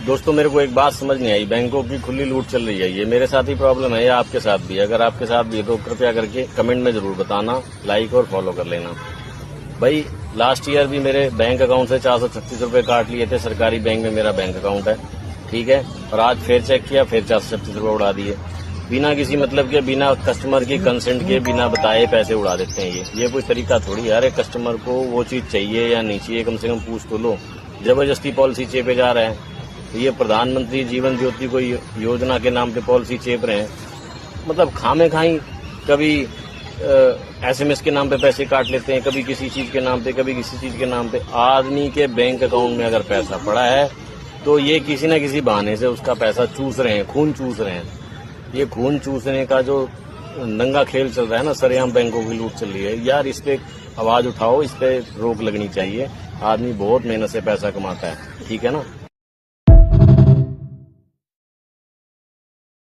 दोस्तों मेरे को एक बात समझ नहीं आई, बैंकों की खुली लूट चल रही है। ये मेरे साथ ही प्रॉब्लम है या आपके साथ भी? अगर आपके साथ भी है तो कृपया करके कमेंट में जरूर बताना, लाइक और फॉलो कर लेना। भाई लास्ट ईयर भी मेरे बैंक अकाउंट से 436 रुपए काट लिए थे। सरकारी बैंक में मेरा बैंक अकाउंट है, ठीक है, और आज फिर चेक किया, फिर 436 रुपए उड़ा दिए। बिना किसी मतलब के, बिना कस्टमर की कंसेंट के, बिना बताए पैसे उड़ा देते हैं। ये कोई तरीका थोड़ी है। अरे कस्टमर को वो चीज चाहिए या नहीं चाहिए, कम से कम पूछ तो लो। जबरदस्ती पॉलिसी चेपे जा रहे हैं। ये प्रधानमंत्री जीवन ज्योति कोई योजना के नाम पे पॉलिसी चेप रहे हैं, मतलब खामे खाई। कभी SMS के नाम पे पैसे काट लेते हैं, कभी किसी चीज के नाम पे, कभी किसी चीज के नाम पे। आदमी के बैंक अकाउंट में अगर पैसा पड़ा है तो ये किसी न किसी बहाने से उसका पैसा चूस रहे हैं, खून चूस रहे हैं। ये खून चूसने का जो नंगा खेल चल रहा है ना, सरेआम बैंकों की लूट चल रही है यार। इस पे आवाज उठाओ, इस पे रोक लगनी चाहिए। आदमी बहुत मेहनत से पैसा कमाता है, ठीक है ना।